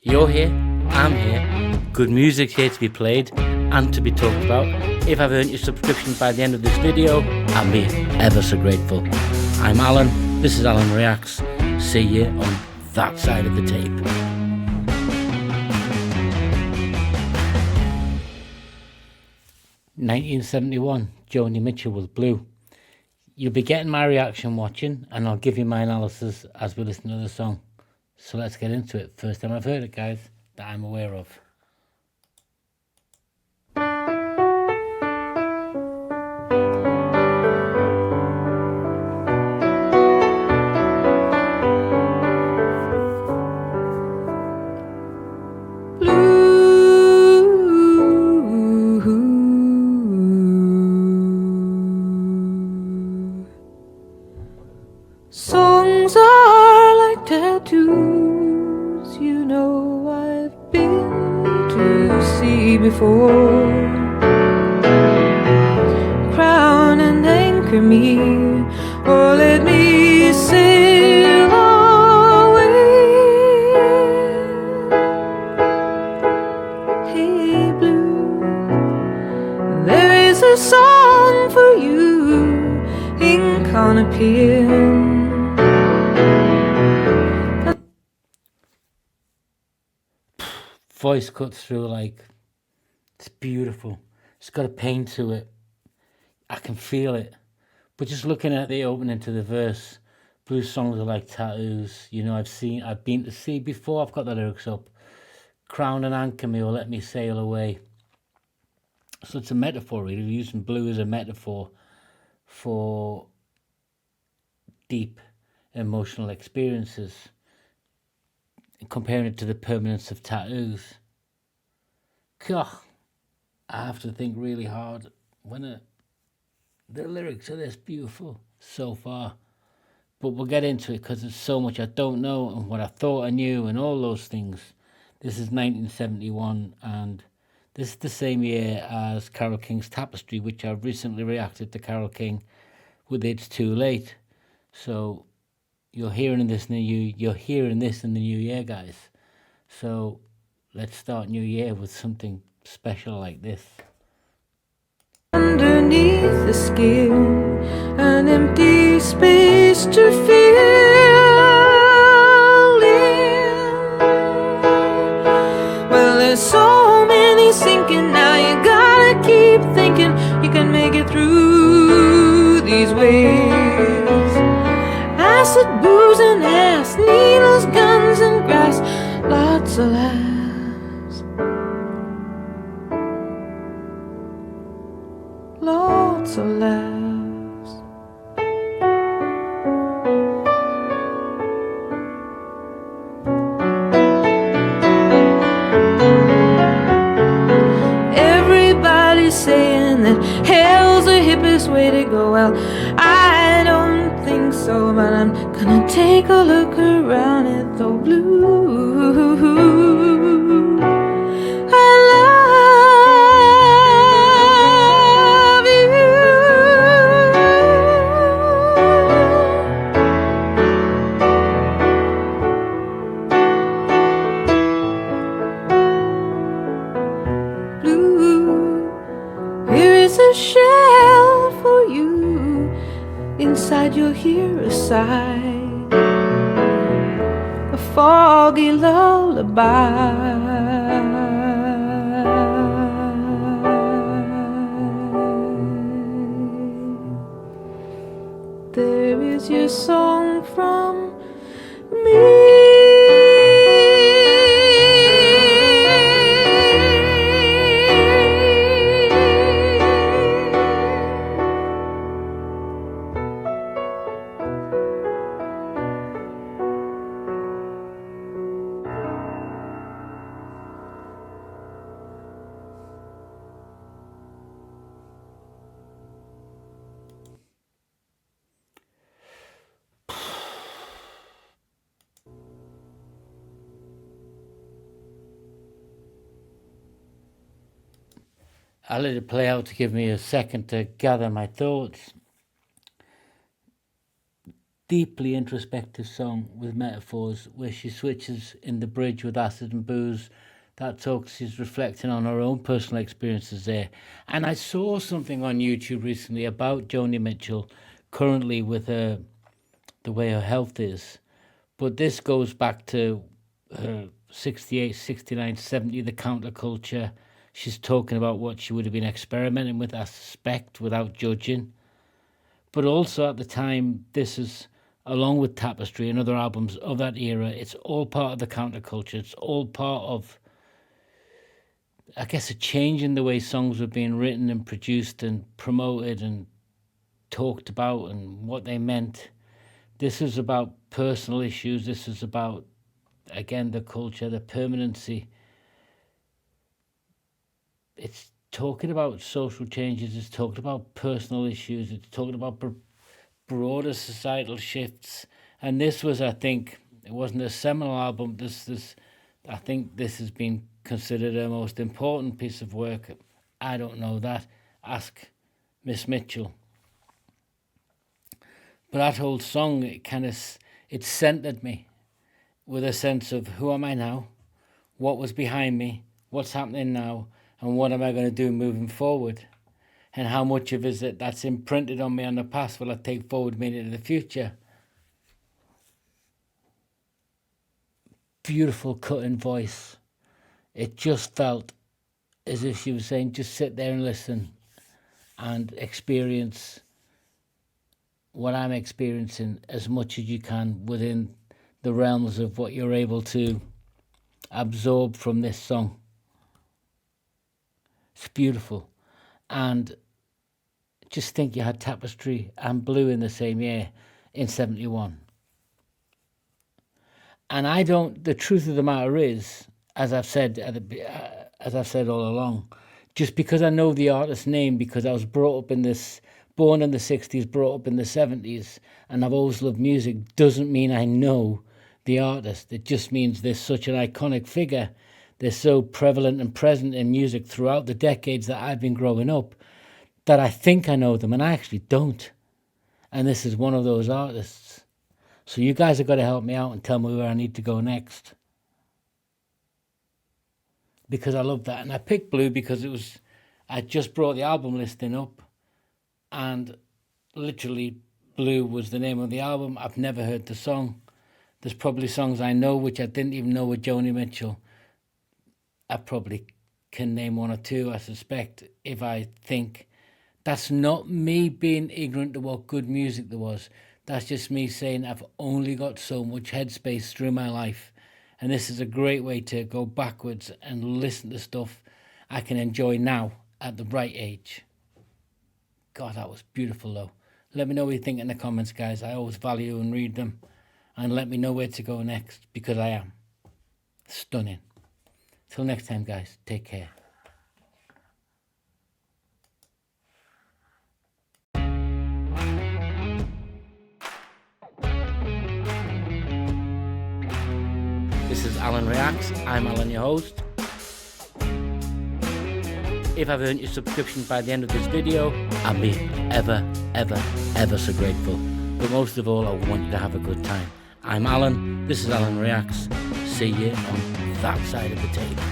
You're here, I'm here, good music's here to be played and to be talked about. If I've earned your subscription by the end of this video, I'll be ever so grateful. I'm Alan, this is Alan Reacts. See you on that side of the tape. "1971, Joni Mitchell with Blue." You'll be getting my reaction watching, and I'll give you my analysis as we listen to the song. So let's get into it. First time I've heard it, guys, that I'm aware of. Songs are like tattoos, you know I've been to sea before. Crown and anchor me, or let me sail away. Hey blue, there is a song for you, ink on a pen. Voice cuts through like it's beautiful. It's got a pain to it. I can feel it. But just looking at the opening to the verse, blue songs are like tattoos. You know, I've been to sea before. I've got the lyrics up. Crown and anchor me, or let me sail away. So it's a metaphor, really. We're using blue as a metaphor for deep emotional experiences, comparing it to the permanence of tattoos. God, I have to think really hard when the lyrics are this beautiful so far. But we'll get into it because there's so much I don't know and what I thought I knew and all those things. This is 1971, and this is the same year as Carole King's Tapestry, which I've recently reacted to Carole King with It's Too Late. So you're hearing this in the new year, guys. So let's start new year with something special like this. Underneath the skin, an empty space to fill in. Well, there's so many sinking now, you gotta keep thinking you can make it through these waves. Acid, booze and ass, needles, guns and grass, lots of laughs. Lots of laughs. Everybody's saying that hell's the hippest way to go. Well, I don't think so, but I'm gonna take a look around at the blue. A shell for you. Inside you'll hear a sigh, a foggy lullaby. There is your song from me. I let it play out to give me a second to gather my thoughts. deeply introspective song with metaphors where she switches in the bridge with acid and booze. That talks, she's reflecting on her own personal experiences there. And I saw something on YouTube recently about Joni Mitchell currently with the way her health is. But this goes back to her 68, 69, 70, the counterculture. She's talking about what she would have been experimenting with, I suspect, without judging. But also at the time, this is, along with Tapestry and other albums of that era, it's all part of the counterculture. It's all part of, I guess, a change in the way songs were being written and produced and promoted and talked about and what they meant. This is about personal issues. This is about, again, the culture, the permanency. It's talking about social changes. It's talking about personal issues. It's talking about broader societal shifts. And this was, I think, it wasn't a seminal album. I think this has been considered her most important piece of work. I don't know that. Ask Miss Mitchell. But that whole song, it centered me with a sense of who am I now, what was behind me, what's happening now, and what am I going to do moving forward, and how much of it that's imprinted on me on the past will I take forward me into the future. Beautiful cutting voice. It just felt as if she was saying, just sit there and listen and experience what I'm experiencing as much as you can within the realms of what you're able to absorb from this song. It's beautiful. And just think you had Tapestry and Blue in the same year in 71. And the truth of the matter is, as I've said all along, just because I know the artist's name, because I was born in the 60s, brought up in the 70s, and I've always loved music, doesn't mean I know the artist. It just means they're such an iconic figure. They're so prevalent and present in music throughout the decades that I've been growing up that I think I know them, and I actually don't. And this is one of those artists. So you guys have got to help me out and tell me where I need to go next. Because I love that. And I picked Blue because I just brought the album listing up, and literally Blue was the name of the album. I've never heard the song. There's probably songs I know which I didn't even know were Joni Mitchell. I probably can name one or two, I suspect, if I think. That's not me being ignorant to what good music there was. That's just me saying I've only got so much headspace through my life. And this is a great way to go backwards and listen to stuff I can enjoy now at the right age. God, that was beautiful, though. Let me know what you think in the comments, guys. I always value and read them. And let me know where to go next, because I am. Stunning. Till next time, guys. Take care. This is Alan Reacts. I'm Alan, your host. If I've earned your subscription by the end of this video, I'll be ever, ever, ever so grateful. But most of all, I want you to have a good time. I'm Alan. This is Alan Reacts. See you on that side of the table.